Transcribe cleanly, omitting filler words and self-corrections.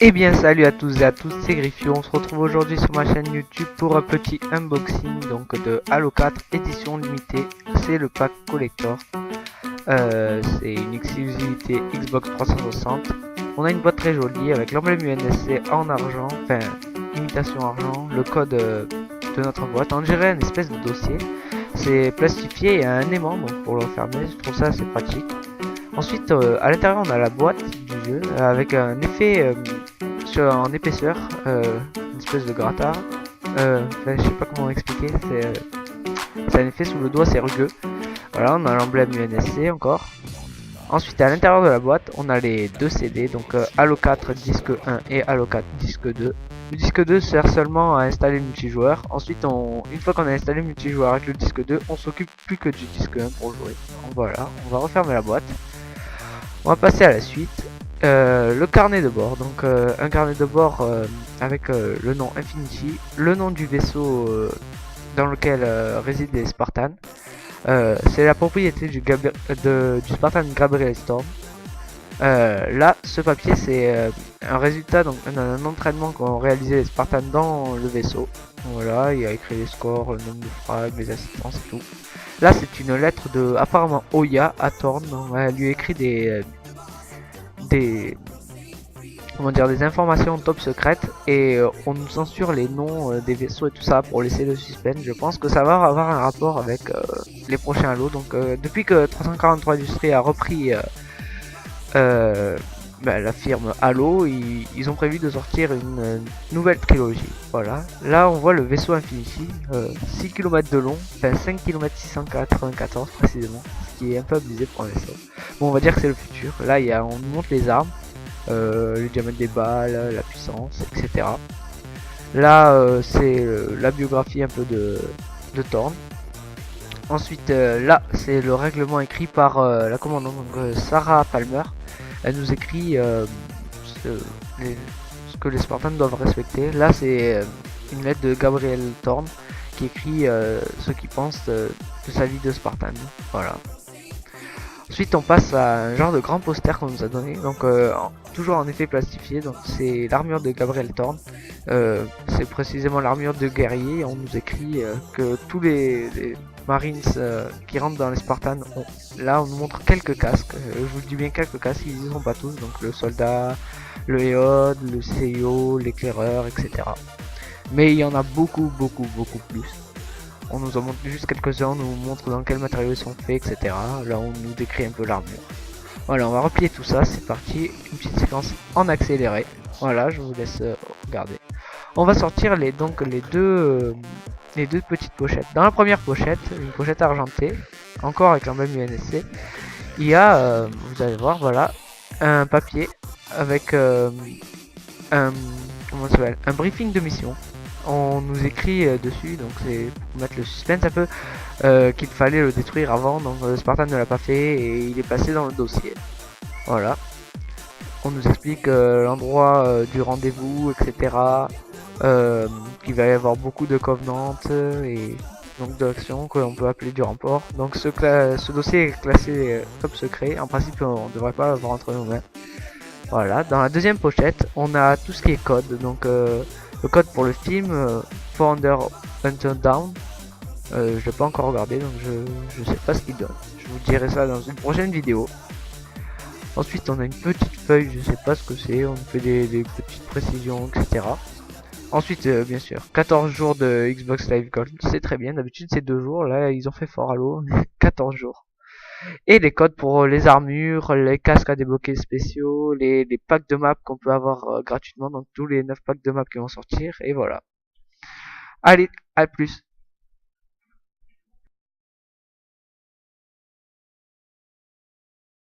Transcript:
Eh bien salut à tous et à tous, c'est Griffio, on se retrouve aujourd'hui sur ma chaîne YouTube pour un petit unboxing donc de Halo 4 édition limitée. C'est le pack collector, c'est une exclusivité Xbox 360. On a une boîte très jolie avec l'emblème UNSC en argent, enfin imitation argent, le code de notre boîte. On dirait une espèce de dossier, c'est plastifié et un aimant donc pour le refermer, je trouve ça assez pratique. Ensuite à l'intérieur on a la boîte du jeu avec un effet en épaisseur, une espèce de grattard. Enfin, je sais pas comment expliquer, c'est un effet sous le doigt, c'est rugueux. Voilà, on a l'emblème UNSC encore. Ensuite, à l'intérieur de la boîte, on a les deux CD, donc Halo 4 disque 1 et Halo 4 disque 2. Le disque 2 sert seulement à installer le multijoueur. Ensuite, une fois qu'on a installé le multijoueur avec le disque 2, on s'occupe plus que du disque 1 pour jouer. Donc voilà, on va refermer la boîte. On va passer à la suite. Le carnet de bord, donc un carnet de bord avec le nom Infinity, le nom du vaisseau dans lequel résident les Spartans. C'est la propriété du Spartan Gabriel Storm. Là, ce papier c'est un résultat d'un entraînement qu'ont réalisé les Spartans dans le vaisseau. Voilà, il y a écrit les scores, le nombre de frags, les assistances et tout. Là, c'est une lettre de apparemment Oya à Thorn. Elle lui écrit des informations top secrètes et on nous censure les noms des vaisseaux et tout ça pour laisser le suspense. Je pense que ça va avoir un rapport avec les prochains Halo. Donc depuis que 343 Industries a repris la firme Halo, ils ont prévu de sortir une nouvelle trilogie. Voilà, là on voit le vaisseau Infinity, 6 km de long, enfin 5 km 694 précisément, ce qui est un peu abusé pour un vaisseau. Bon, on va dire que c'est le futur. Là on nous montre les armes, le diamètre des balles, la puissance, etc. Là c'est la biographie un peu de Thorn. Ensuite là c'est le règlement écrit par la commandante Sarah Palmer. Elle nous écrit ce que les Spartans doivent respecter. Là c'est une lettre de Gabriel Thorn qui écrit ce qu'il pense de sa vie de Spartan. Voilà. Ensuite on passe à un genre de grand poster qu'on nous a donné, donc toujours en effet plastifié, donc c'est l'armure de Gabriel Thorn, c'est précisément l'armure de guerrier. On nous écrit que tous les Marines qui rentrent dans les Spartans ont. Là on nous montre quelques casques, je vous dis bien quelques casques, ils y sont pas tous, donc le soldat, le EOD, le CIO, l'éclaireur, etc. Mais il y en a beaucoup plus. On nous en montre juste quelques-uns, on nous montre dans quel matériau ils sont faits, etc. Là on nous décrit un peu l'armure. Voilà, on va replier tout ça, c'est parti, une petite séquence en accéléré. Voilà, je vous laisse regarder. On va sortir les deux petites pochettes. Dans la première pochette, une pochette argentée, encore avec l'emblème UNSC, il y a, vous allez voir, voilà, un papier avec un briefing de mission. On nous écrit dessus, donc c'est pour mettre le suspense un peu, qu'il fallait le détruire avant, donc Spartan ne l'a pas fait et il est passé dans le dossier. Voilà. On nous explique l'endroit du rendez-vous, etc. Qu'il va y avoir beaucoup de covenants et donc d'actions que l'on peut appeler du remport. Donc ce dossier est classé top secret. En principe, on ne devrait pas l'avoir entre nos mains. Voilà. Dans la deuxième pochette, on a tout ce qui est code. Donc le code pour le film For Hunter Down. Je l'ai pas encore regardé, donc je sais pas ce qu'il donne. Je vous dirai ça dans une prochaine vidéo. Ensuite on a une petite feuille, je sais pas ce que c'est, on fait des petites précisions, etc. Ensuite bien sûr 14 jours de Xbox Live Gold, c'est très bien, d'habitude c'est 2 jours, là ils ont fait fort à l'eau, 14 jours. Et les codes pour les armures, les casques à débloquer spéciaux, les packs de maps qu'on peut avoir gratuitement, donc tous les 9 packs de maps qui vont sortir, et voilà. Allez, à plus.